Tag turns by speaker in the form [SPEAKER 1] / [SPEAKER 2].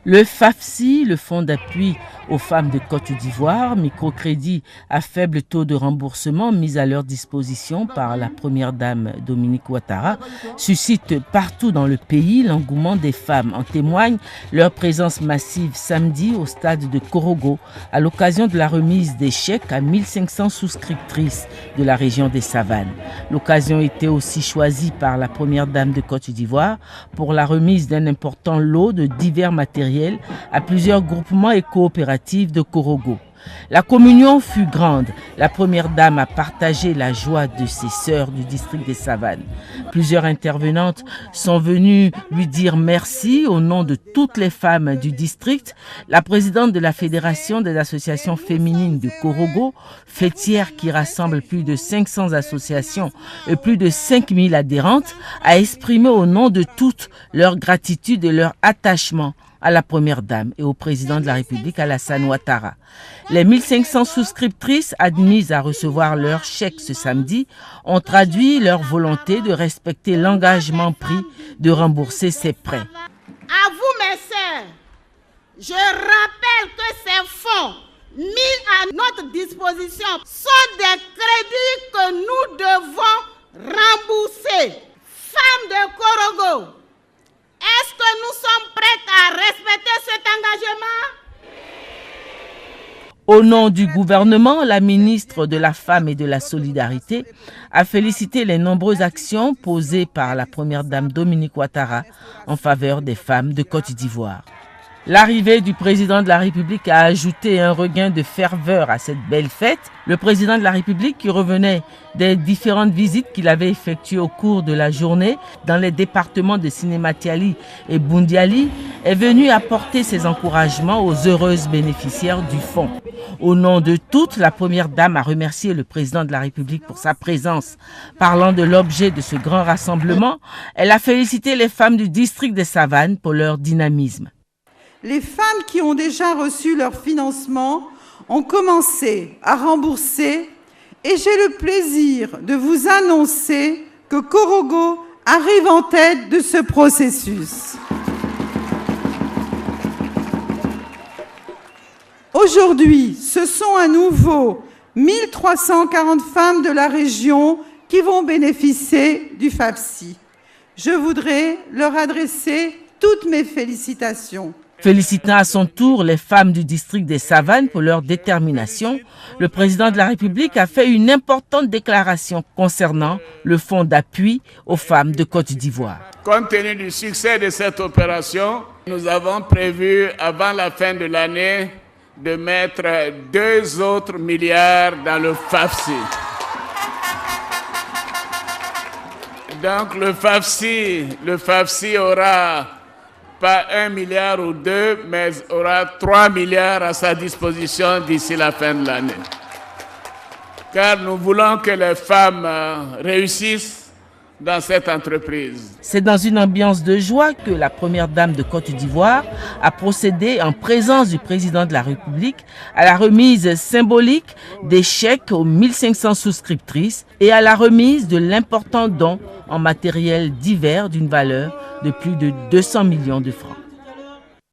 [SPEAKER 1] Le FAFSI, le Fonds d'appui aux femmes de Côte d'Ivoire, microcrédit à faible taux de remboursement mis à leur disposition par la première dame Dominique Ouattara, suscite partout dans le pays l'engouement des femmes. En témoigne leur présence massive samedi au stade de Korogo à l'occasion de la remise des chèques à 1500 souscriptrices de la région des Savanes. L'occasion était aussi choisie par la première dame de Côte d'Ivoire pour la remise d'un important lot de divers matériels à plusieurs groupements et coopératives de Korogo. La communion fut grande. La première dame a partagé la joie de ses sœurs du district des Savanes. Plusieurs intervenantes sont venues lui dire merci au nom de toutes les femmes du district. La présidente de la Fédération des associations féminines de Korogo, fêtière qui rassemble plus de 500 associations et plus de 5000 adhérentes, a exprimé au nom de toutes leur gratitude et leur attachement à la première dame et au président de la République, Alassane Ouattara. Les 1500 souscriptrices admises à recevoir leur chèque ce samedi ont traduit leur volonté de respecter l'engagement pris de rembourser ces prêts.
[SPEAKER 2] À vous, mes sœurs, je rappelle que ces fonds mis à notre disposition sont des crédits que nous devons rembourser. Femmes de Korogo, est-ce que nous sommes prêtes à respecter cet engagement?
[SPEAKER 1] Au nom du gouvernement, la ministre de la Femme et de la Solidarité a félicité les nombreuses actions posées par la première dame Dominique Ouattara en faveur des femmes de Côte d'Ivoire. L'arrivée du président de la République a ajouté un regain de ferveur à cette belle fête. Le président de la République, qui revenait des différentes visites qu'il avait effectuées au cours de la journée dans les départements de Sinématiali et Boundiali, est venu apporter ses encouragements aux heureuses bénéficiaires du fonds. Au nom de toutes, la première dame a remercié le président de la République pour sa présence. Parlant de l'objet de ce grand rassemblement, elle a félicité les femmes du district des Savanes pour leur dynamisme.
[SPEAKER 3] Les femmes qui ont déjà reçu leur financement ont commencé à rembourser et j'ai le plaisir de vous annoncer que Korogo arrive en tête de ce processus. Aujourd'hui, ce sont à nouveau 1340 femmes de la région qui vont bénéficier du FAFSI. Je voudrais leur adresser toutes mes félicitations.
[SPEAKER 1] Félicitant à son tour les femmes du district des Savanes pour leur détermination, le président de la République a fait une importante déclaration concernant le fonds d'appui aux femmes de Côte d'Ivoire.
[SPEAKER 4] Compte tenu du succès de cette opération, nous avons prévu avant la fin de l'année de mettre 2 autres milliards dans le FAFSI. Donc le FAFSI aura pas 1 milliard ou 2, mais aura 3 milliards à sa disposition d'ici la fin de l'année. Car nous voulons que les femmes réussissent dans cette entreprise.
[SPEAKER 1] C'est dans une ambiance de joie que la première dame de Côte d'Ivoire a procédé en présence du président de la République à la remise symbolique des chèques aux 1500 souscriptrices et à la remise de l'important don en matériel divers d'une valeur de plus de 200 millions de francs.